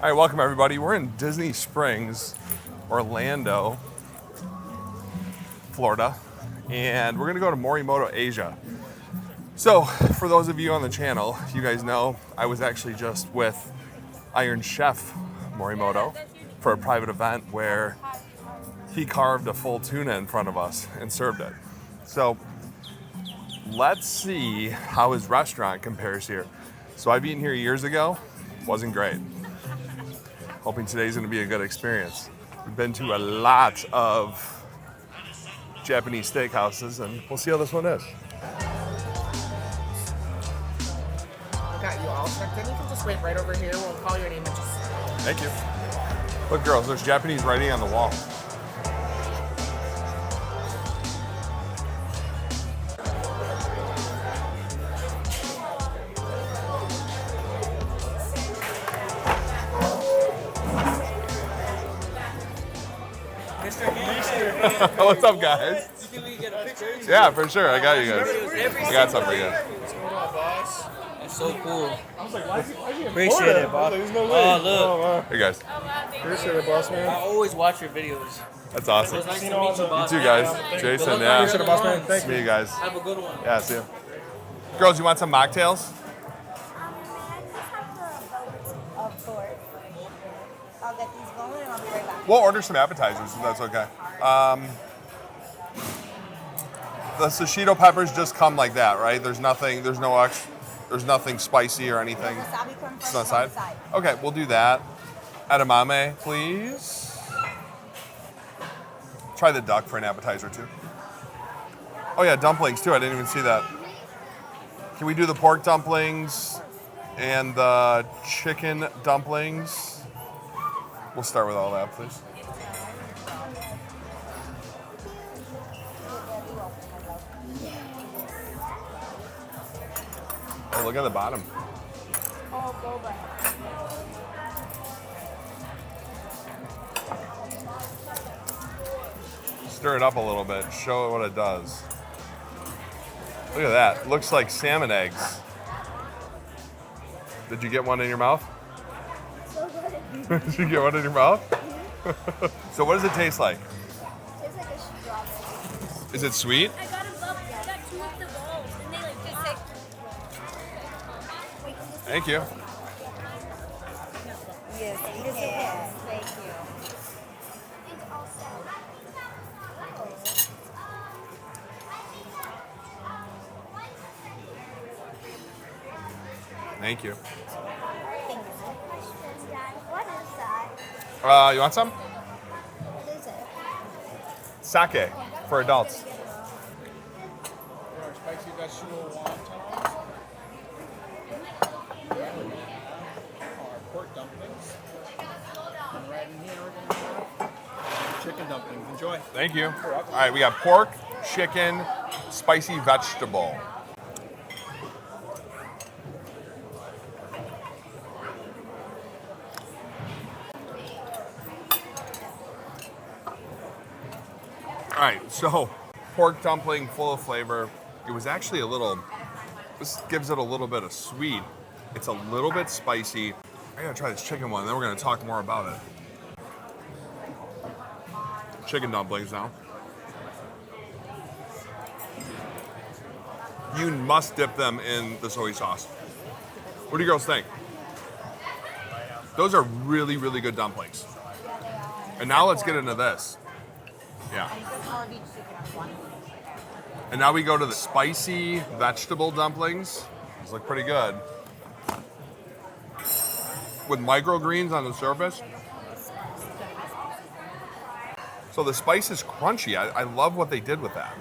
All right, welcome everybody. We're in Disney Springs, Orlando, Florida, and we're gonna go to Morimoto Asia. So, for those of you on the channel, you guys know I was actually just with Iron Chef Morimoto for a private event where he carved a full tuna in front of us and served it. So, let's see how his restaurant compares here. So I've eaten here years ago, wasn't great. Hoping today's gonna be a good experience. We've been to a lot of Japanese steakhouses and we'll see how this one is. I got you all checked in. You can just wait right over here. We'll call your name and just... Thank you. Look girls, there's Japanese writing on the wall. What's up, guys? Yeah, for sure. I got you guys. I got something for you. What's going on, boss? That's so cool. I was like, why is he Appreciate it, boss. There's no way. Oh, look. Hey guys. Appreciate it, boss, I man. always watch your videos. That's It awesome. was nice to You meet you, too, boss. You too, guys. Jason, Good luck yeah. on Appreciate your it, boss, man. runs. Thank See you. you guys. Have a good one. Yeah, see you. Girls, you want some mocktails? I'll get these going and I'll be right back. We'll order some appetizers if that's okay. The sashimi peppers just come like that, right? There's nothing spicy or anything. Wasabi come It's first on the on side? the side. Okay, we'll do that. Edamame, please. Try the duck for an appetizer too. Oh yeah, dumplings too. I didn't even see that. Can we do the pork dumplings and the chicken dumplings? We'll start with all that, please. Oh, look at the bottom. Oh, boba. Stir it up a little bit. Show it what it does. Look at that. Looks like salmon eggs. Did you get one in your mouth? So good. Did you get one in your mouth? So what does it taste like? Tastes like a strawberry. Is it sweet? I got two of the balls, and they like just like. Thank you. Yes, yes. Thank you. Thank you. What is that? You want some? What is it? Sake for adults. Our spicy vegetable wontons. Our pork dumplings. And right in here, we're going to have chicken dumplings. Enjoy. Thank you. All right, we got pork, chicken, spicy vegetable. All right, so pork dumpling full of flavor. It was actually this gives it a little bit of sweet. It's a little bit spicy. I gotta try this chicken one, then we're gonna talk more about it. Chicken dumplings now. You must dip them in the soy sauce. What do you girls think? Those are really, really good dumplings. And now let's get into this. Yeah. And now we go to the spicy vegetable dumplings. These look pretty good. With microgreens on the surface. So the spice is crunchy. I love what they did with that.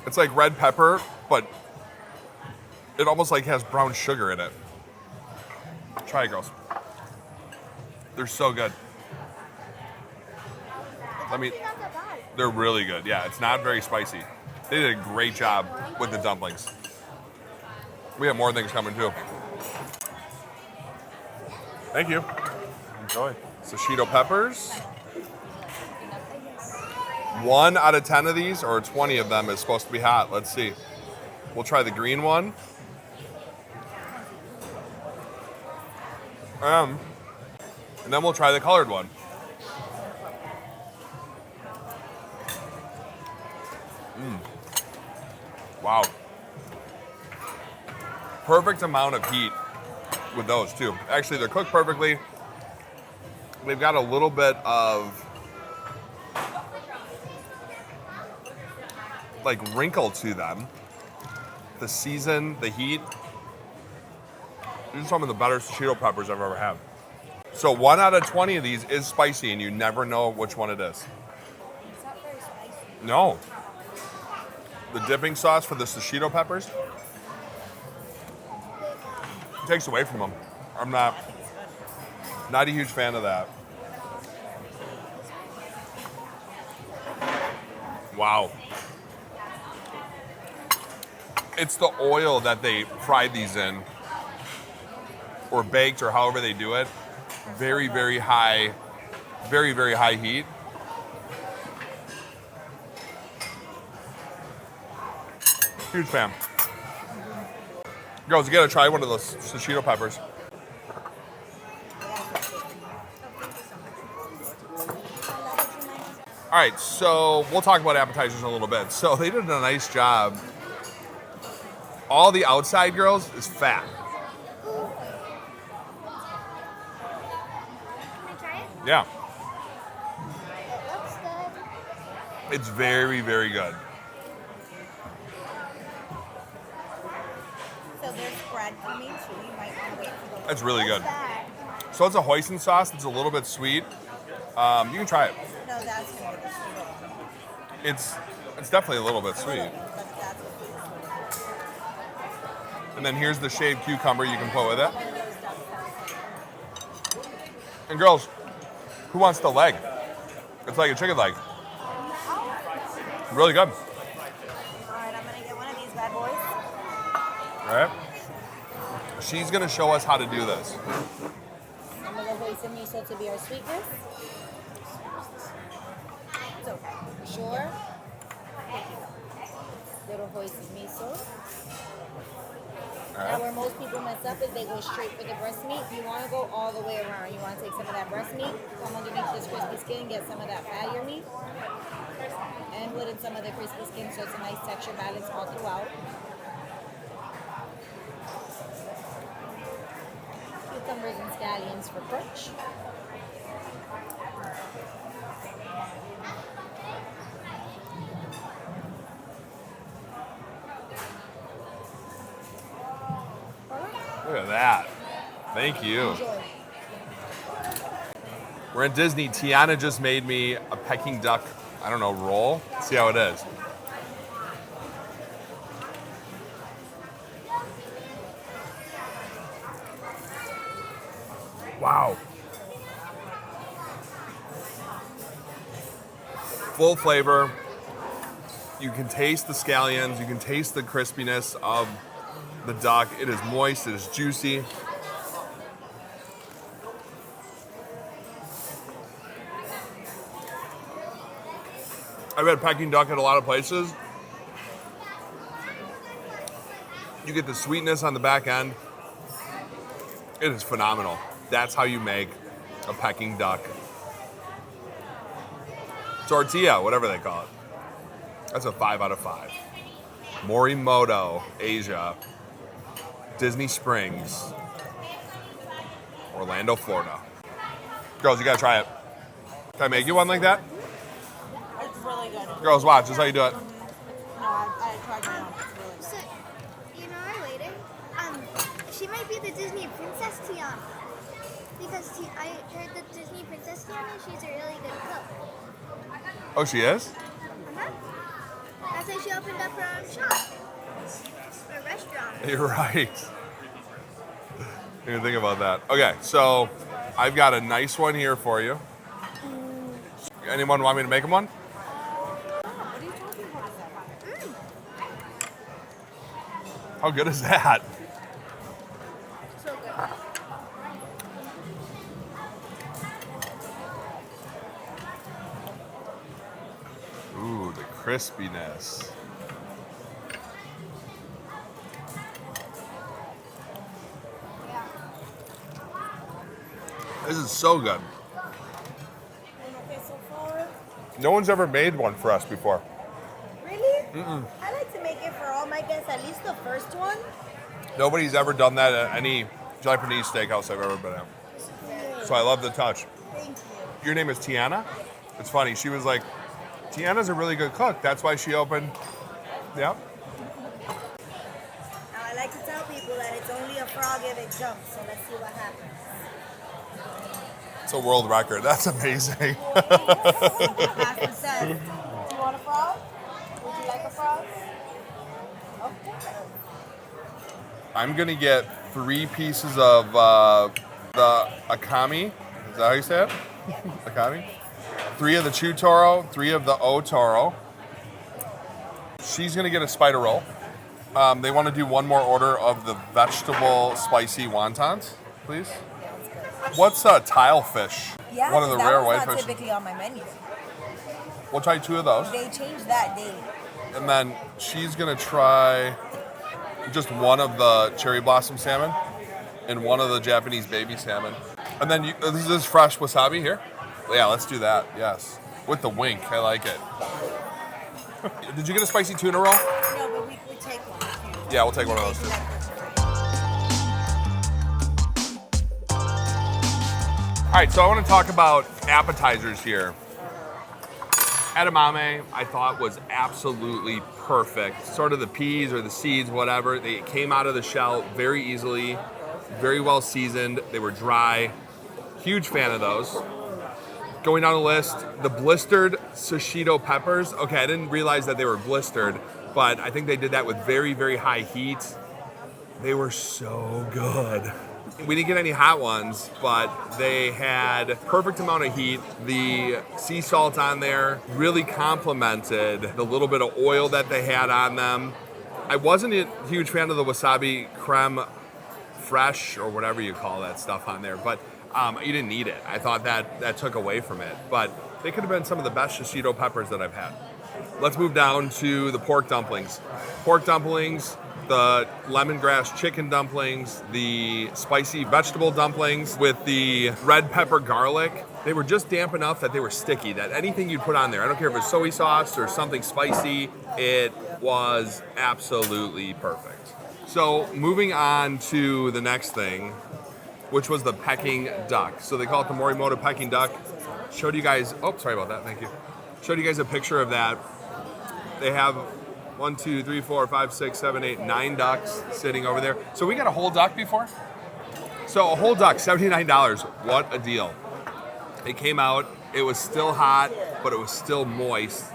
It's like red pepper, but it almost like has brown sugar in it. Try it, girls. They're so good. They're really good. Yeah, it's not very spicy. They did a great job with the dumplings. We have more things coming too. Thank you. Enjoy. Sashimi peppers. 1 out of 10 of these, or 20 of them, is supposed to be hot. Let's see. We'll try the green one. And then we'll try the colored one. Wow. Perfect amount of heat with those too. Actually, they're cooked perfectly. They've got a little bit of like wrinkle to them. The season, the heat. These are some of the better Cheeto peppers I've ever had. So 1 out of 20 of these is spicy, and you never know which one it is. It's not very spicy. No. The dipping sauce for the Cheeto peppers takes away from them. I'm not a huge fan of that. Wow. It's the oil that they fried these in, or baked, or however they do it. Very, very high heat. Huge fan. Girls, you gotta try one of those Cheeto peppers. All right, so we'll talk about appetizers in a little bit. So they did a nice job. All the outside, girls, is fat. Can I try it? Yeah, It looks good. it's very, very good. So there's bread coming too. You might want to wait for the It's really good. What's that? So it's a hoisin sauce. It's a little bit sweet. You can try it. No, that's going to be the sweet one. It's definitely a little bit sweet. But that's what it is. And then here's the shaved cucumber you can put with it. And girls, who wants the leg? It's like a chicken leg. Really good. All right, I'm going to get one of these bad boys. All right. She's gonna show us how to do this. I'm going to hoisin miso to be our sweetness. It's okay. Sure. Little hoisin miso. Now, where most people mess up is they go straight for the breast meat. You want to go all the way around. You want to take some of that breast meat, come underneath this crispy skin, get some of that fattier meat, and put in some of the crispy skin so it's a nice texture balance all throughout. Cucumbers and scallions for crunch. Look at that. Thank you. Enjoy. We're in Disney. Tiana just made me a Peking duck, I don't know, roll. See how it is. Wow. Full flavor. You can taste the scallions. You can taste the crispiness of the duck. It is moist. It is juicy. I've had Peking duck at a lot of places. You get the sweetness on the back end. It is phenomenal. That's how you make a Peking duck. Tortilla, whatever they call it. That's a 5 out of 5. Morimoto Asia, Disney Springs, Orlando, Florida. Girls, you gotta try it. Can I make you one like that? It's really good. Girls, watch. This is how you do it. No, I tried my own. It's really good. So, you know our lady? She might be the Disney Princess Tiana. Because I heard the Disney Princess Tiana, she's a really good cook. Oh, she is? Uh-huh. That's why she opened up her own shop. Or restaurant. You're right. I didn't think about that. Okay, so I've got a nice one here for you. Anyone want me to make them one? What are you talking about? How good is that? So good. Ooh, the crispiness. This is so good. Okay, so far. No one's ever made one for us before. Really? I like to make it for all my guests, at least the first one. Nobody's ever done that at any Japanese steakhouse I've ever been at. So I love the touch. Thank you. Your name is Tiana? It's funny. She was like, Tiana's a really good cook. That's why she opened. Yeah. Now, I like to tell people that it's only a frog if it jumps, so let's see what happens. It's a world record. That's amazing. Master says, do you want a frog? Would you like a frog? Okay. I'm going to get 3 pieces of the akami. Is that how you say it? Akami? 3 of the chu toro, 3 of the o toro. She's going to get a spider roll. They want to do one more order of the vegetable spicy wontons, please. What's tile fish? Yeah, one of the that rare was white not fish. typically on my menu. We'll try 2 of those. They changed that daily. And then she's going to try just one of the cherry blossom salmon and one of the Japanese baby salmon. And then this is fresh wasabi here. Yeah, let's do that. Yes. With the wink. I like it. Did you get a spicy tuna roll? No, but we take one. Yeah, we'll take one of those too. All right, so I want to talk about appetizers here. Edamame, I thought was absolutely perfect. Sort of the peas or the seeds, whatever. They came out of the shell very easily, very well seasoned. They were dry. Huge fan of those. Going down the list, the blistered shishito peppers. Okay, I didn't realize that they were blistered, but I think they did that with very, very high heat. They were so good. We didn't get any hot ones, but they had perfect amount of heat. The sea salt on there really complemented the little bit of oil that they had on them. I wasn't a huge fan of the wasabi creme fresh or whatever you call that stuff on there, but you didn't need it. I thought that took away from it, but they could have been some of the best shishito peppers that I've had. Let's move down to the pork dumplings. Pork dumplings, the lemongrass chicken dumplings, the spicy vegetable dumplings with the red pepper garlic. They were just damp enough that they were sticky, that anything you'd put on there, I don't care if it's soy sauce or something spicy, it was absolutely perfect. So moving on to the next thing, which was the Pecking duck. So they call it the Morimoto Pecking duck. Showed you guys, oh, sorry about that, thank you. Showed you guys a picture of that. They have 1, 2, 3, 4, 5, 6, 7, 8, 9 ducks sitting over there. So we got a whole duck before? So a whole duck, $79. What a deal. It came out, it was still hot, but it was still moist,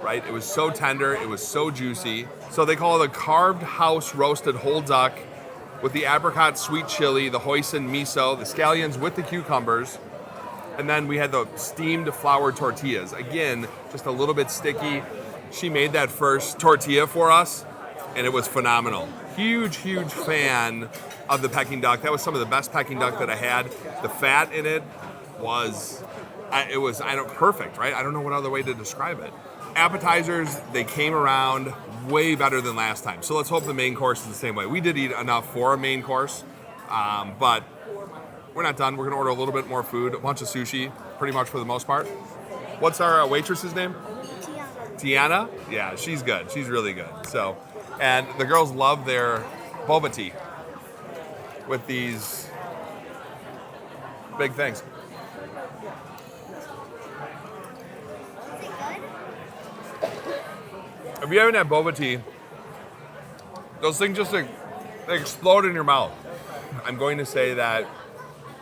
right? It was so tender, it was so juicy. So they call it a carved house roasted whole duck with the apricot sweet chili, the hoisin miso, the scallions with the cucumbers. And then we had the steamed flour tortillas. Again, just a little bit sticky. She made that first tortilla for us, and it was phenomenal. Huge, huge fan of the Pecking duck. That was some of the best Pecking duck that I had. The fat in it was perfect, right? I don't know what other way to describe it. Appetizers, they came around way better than last time. So let's hope the main course is the same way. We did eat enough for a main course, but we're not done. We're gonna order a little bit more food, a bunch of sushi, pretty much for the most part. What's our waitress's name? Tiana? Yeah, she's good. She's really good. So, and the girls love their boba tea with these big things. Is it good? If you haven't had boba tea, those things just they explode in your mouth. I'm going to say that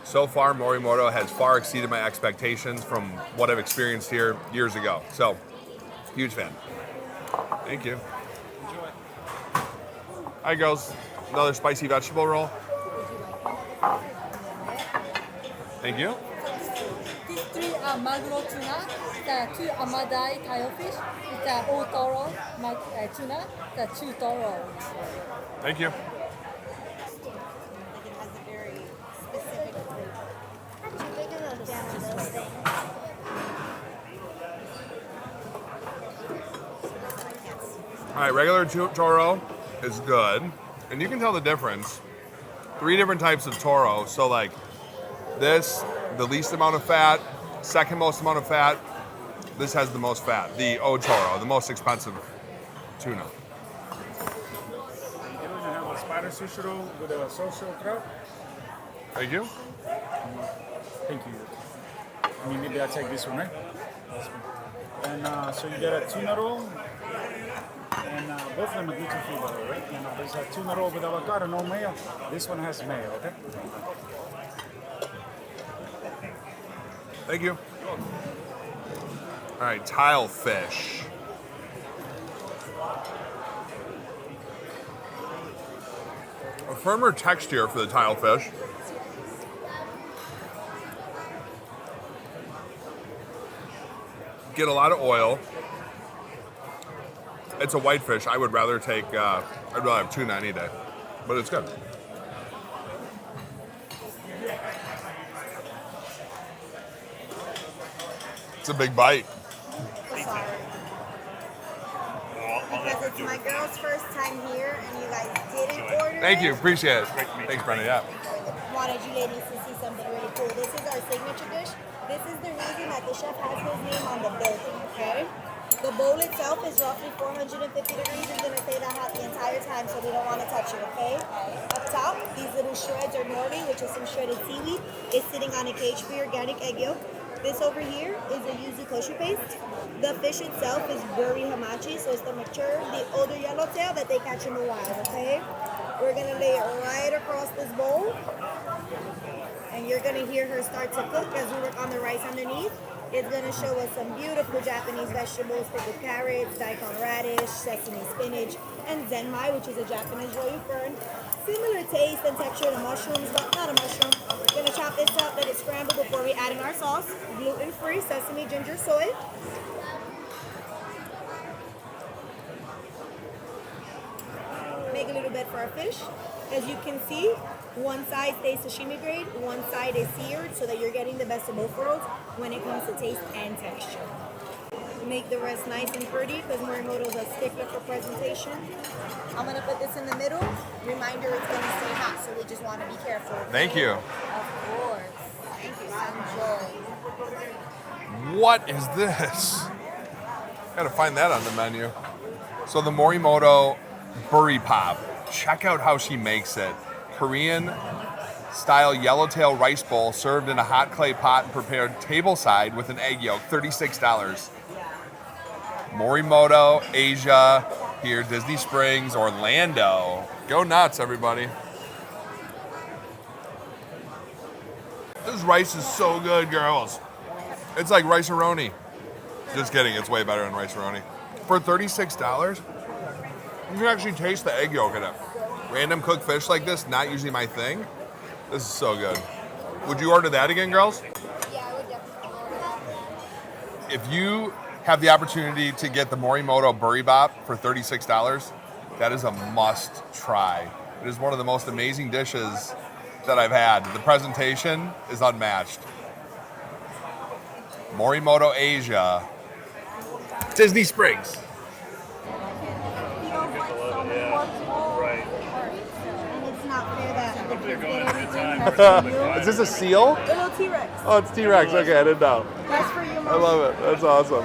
so far Morimoto has far exceeded my expectations from what I've experienced here years ago. So, huge fan. Thank you. Enjoy. Hi girls, another spicy vegetable roll. Thank you. These 3 are maguro tuna, the 2 amadai tail fish, the otoro tuna, the 2 toro. Thank you. Like it has a very specific flavor. Not too big of a fan of those things. All right, regular toro is good, and you can tell the difference. 3 different types of toro. So like this the least amount of fat, second most amount of fat. This has the most fat. The Otoro, the most expensive tuna. Here we have a spider sushi roll with a social trout. Thank you. Thank you. I mean, maybe I'll take this one, right? This one. And so you get a tuna roll. And both of them are gluten-free, by the way, right? And there's a tuna roll with avocado, no mayo. This one has mayo, okay? Thank you. All right, tile fish. A firmer texture for the tile fish. Get a lot of oil. It's a whitefish. I would rather take, I'd rather have tuna any day, but it's good. It's a big bite. Sorry. Because it's my girl's first time here and you guys didn't order Thank it. you, appreciate it. Thanks, Brenda, yeah. Wanted you ladies to see something really cool. This is our signature dish. This is the reason that the chef has his name on the bowl, okay? The bowl itself is roughly 450 degrees. It's gonna stay that hot the entire time, so we don't wanna touch it, okay? Up top, these little shreds are nori, which is some shredded seaweed. It's sitting on a cage-free organic egg yolk. This over here is a yuzu kosher paste. The fish itself is buri hamachi, so it's the mature, the older yellowtail that they catch in the wild, okay? We're gonna lay it right across this bowl. And you're gonna hear her start to cook as we work on the rice underneath. It's gonna show us some beautiful Japanese vegetables, pickled carrots, daikon radish, sesame spinach, and zenmai, which is a Japanese royu fern. Similar taste and texture to mushrooms, but not a mushroom. We're gonna chop this up, let it scramble before we add in our sauce. Gluten-free, sesame, ginger, soy. Make a little bed for our fish. As you can see, one side stays sashimi grade, one side is seared, so that you're getting the best of both worlds when it comes to taste and texture. Make the rest nice and pretty because Morimoto's a stickler for presentation. I'm gonna put this in the middle. Reminder, it's gonna stay hot, so we just wanna be careful. Okay? Thank you. Of course. Thank you. Enjoy. What is this? Gotta find that on the menu. So the Morimoto Buri Pop. Check out how she makes it. Korean style yellowtail rice bowl served in a hot clay pot and prepared tableside with an egg yolk, $36. Morimoto Asia here, Disney Springs, Orlando. Go nuts, everybody. This rice is so good, girls. It's like rice-a-roni. Just kidding, it's way better than rice-a-roni. For $36, you can actually taste the egg yolk in it. Random cooked fish like this, not usually my thing. This is so good. Would you order that again, girls? Yeah, I would definitely order that. If you have the opportunity to get the Morimoto Buri Bop for $36, that is a must try. It is one of the most amazing dishes that I've had. The presentation is unmatched. Morimoto Asia, Disney Springs. Is this a seal? A little T-Rex. Oh, it's T-Rex. Okay, I didn't know. That's for you, Mom. I love it. That's awesome.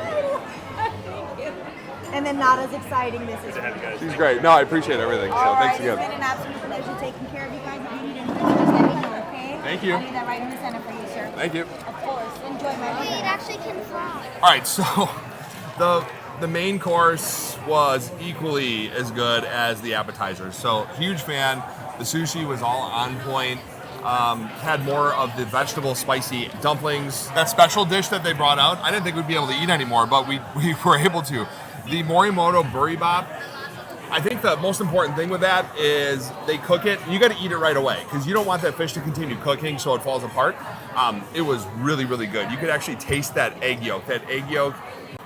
And then not as exciting, this is for you. She's great. No, I appreciate everything. So All thanks right, it's again. been an absolute pleasure taking care of you guys. If you need anything, just let me know, okay? Thank you. I'll leave that right in the center for you, sir. Thank you. Of course. Enjoy my Wait, it dinner. actually can fly. All right, so the main course was equally as good as the appetizers. So huge fan. The sushi was all on point. Had more of the vegetable spicy dumplings. That special dish that they brought out, I didn't think we'd be able to eat anymore, but we were able to. The Morimoto Buri Bop, I think the most important thing with that is they cook it. You got to eat it right away because you don't want that fish to continue cooking so it falls apart. It was really, really good. You could actually taste that egg yolk. That egg yolk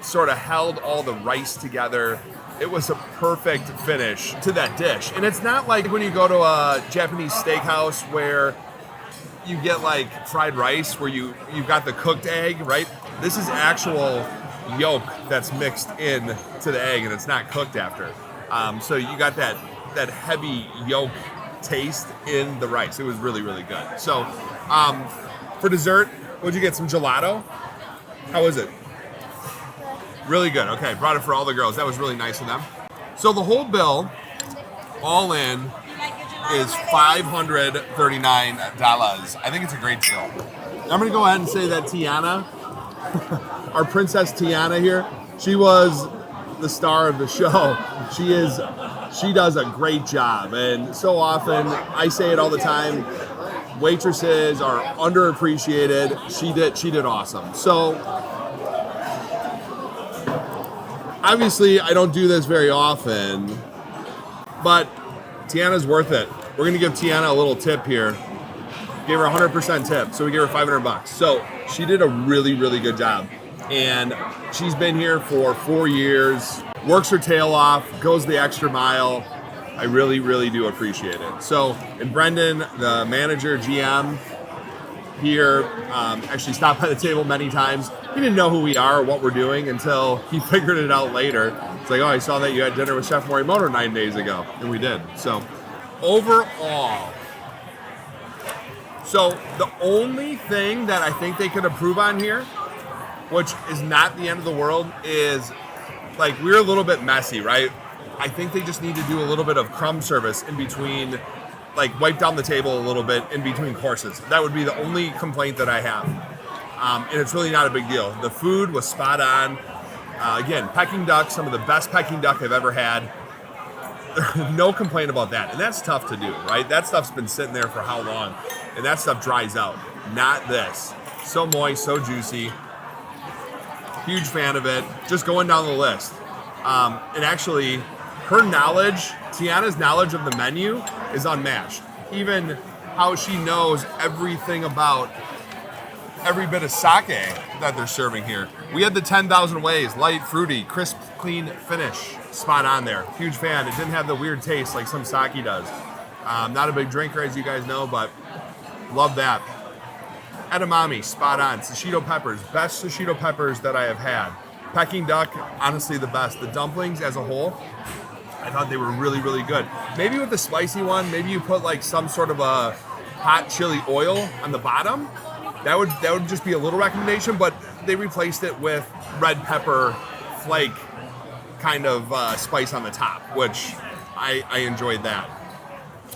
sort of held all the rice together. It was a perfect finish to that dish. And it's not like when you go to a Japanese steakhouse where you get like fried rice where you've got the cooked egg, right? This is actual yolk that's mixed in to the egg and it's not cooked after. So you got that heavy yolk taste in the rice. It was really, really good. So for dessert, What'd you get? Some gelato? How is it? Really good. Okay, brought it for all the girls. That was really nice of them. So the whole bill, all in, is $539. I think it's a great deal. I'm gonna go ahead and say that Tiana, our Princess Tiana here, she was the star of the show. She does a great job, and so often, I say it all the time, waitresses are underappreciated. She did awesome. So obviously I don't do this very often, but Tiana's worth it. We're gonna give Tiana a little tip here. Gave her 100% tip, so we gave her $500. So she did a really, really good job. And she's been here for 4 years, works her tail off, goes the extra mile. I really, really do appreciate it. So, and Brendan, the manager, GM here, actually stopped by the table many times. He didn't know who we are or what we're doing until he figured it out later. It's like, oh, I saw that you had dinner with Chef Morimoto 9 days ago. And we did. So, overall, so the only thing that I think they could improve on here, which is not the end of the world, is like we're a little bit messy, right? I think they just need to do a little bit of crumb service in between, like wipe down the table a little bit in between courses. That would be the only complaint that I have. And it's really not a big deal. The food was spot on. Again, Pecking duck, some of the best Pecking duck I've ever had. No complaint about that. And that's tough to do, right? That stuff's been sitting there for how long? And that stuff dries out. Not this. So moist, so juicy. Huge fan of it. Just going down the list. And actually, her knowledge, Tiana's knowledge of the menu is unmatched. Even how she knows everything about every bit of sake that they're serving here. We had the 10,000 ways, light, fruity, crisp, clean finish. Spot on there. Huge fan. It didn't have the weird taste like some sake does. Not a big drinker, as you guys know, but love that. Edamame, spot on. Sashito peppers, best sashito peppers that I have had. Pecking duck, honestly the best. The dumplings as a whole, I thought they were really, really good. Maybe with the spicy one, maybe you put like some sort of a hot chili oil on the bottom. That would just be a little recommendation, but they replaced it with red pepper flake kind of spice on the top, which I enjoyed that.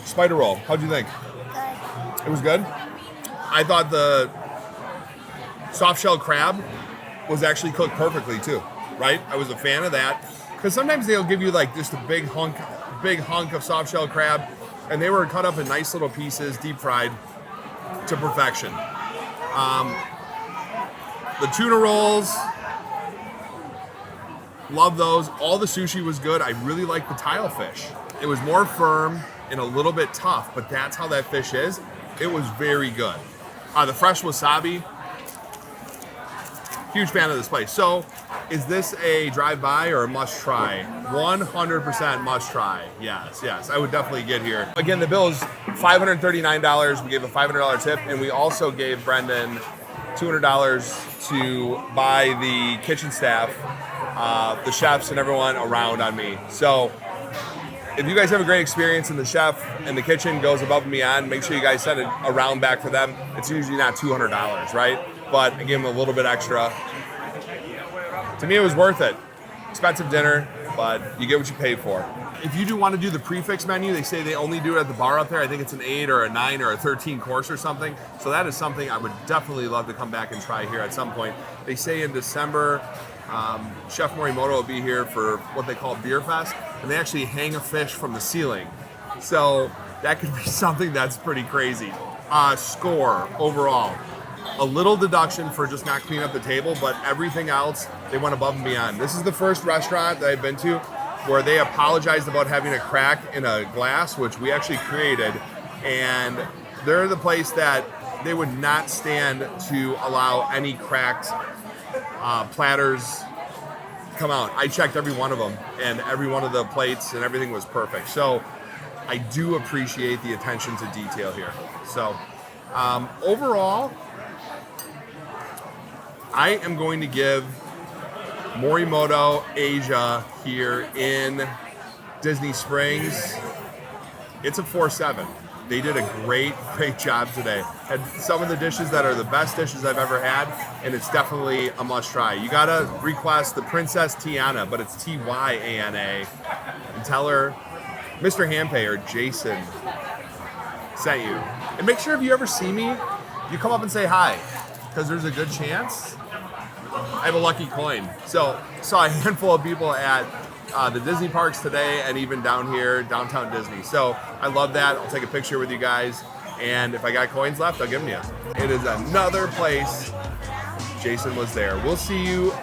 Spider roll, how'd you think? Good. It was good? I thought the soft shell crab was actually cooked perfectly too, right? I was a fan of that. Because sometimes they'll give you like just a big hunk of soft shell crab, and they were cut up in nice little pieces, deep fried to perfection. The tuna rolls, love those. All the sushi was good. I really liked the tile fish. It was more firm and a little bit tough, but that's how that fish is. It was very good. The fresh wasabi, huge fan of this place. So, is this a drive-by or a must-try? 100% must-try. Yes. I would definitely get here. Again, the bill is $539. We gave a $500 tip, and we also gave Brendan $200 to buy the kitchen staff, the chefs, and everyone around on me. So, if you guys have a great experience and the chef and the kitchen goes above and beyond, make sure you guys send it around back for them. It's usually not $200, right? But I gave them a little bit extra. To me, it was worth it. Expensive dinner, but you get what you pay for. If you do want to do the prefix menu, they say they only do it at the bar up there. I think it's an 8 or a 9 or a 13 course or something. So that is something I would definitely love to come back and try here at some point. They say in December, Chef Morimoto will be here for what they call Beer Fest, and they actually hang a fish from the ceiling. So that could be something that's pretty crazy. Score overall. A little deduction for just not cleaning up the table, but everything else, they went above and beyond. This is the first restaurant that I've been to where they apologized about having a crack in a glass, which we actually created, and they're the place that they would not stand to allow any cracked platters come out. I checked every one of them, and every one of the plates and everything was perfect. So I do appreciate the attention to detail here. So overall, I am going to give Morimoto Asia here in Disney Springs, it's a 4.7. They did a great job today. Had some of the dishes that are the best dishes I've ever had, and it's definitely a must try. You gotta request the Princess Tiana, but it's Tyana, and tell her Mr. Handpay or Jason sent you. And make sure if you ever see me, you come up and say hi, because there's a good chance I have a lucky coin. So saw a handful of people at the Disney parks today, and even down here, downtown Disney. So I love that. I'll take a picture with you guys, and if I got coins left, I'll give them to you. It is another place. Jason was there. We'll see you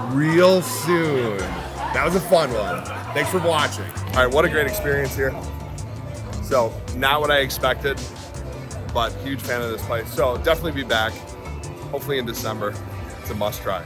real soon. That was a fun one. Thanks for watching. All right, what a great experience here. So not what I expected, but huge fan of this place. So definitely be back, hopefully in December. It's a must try.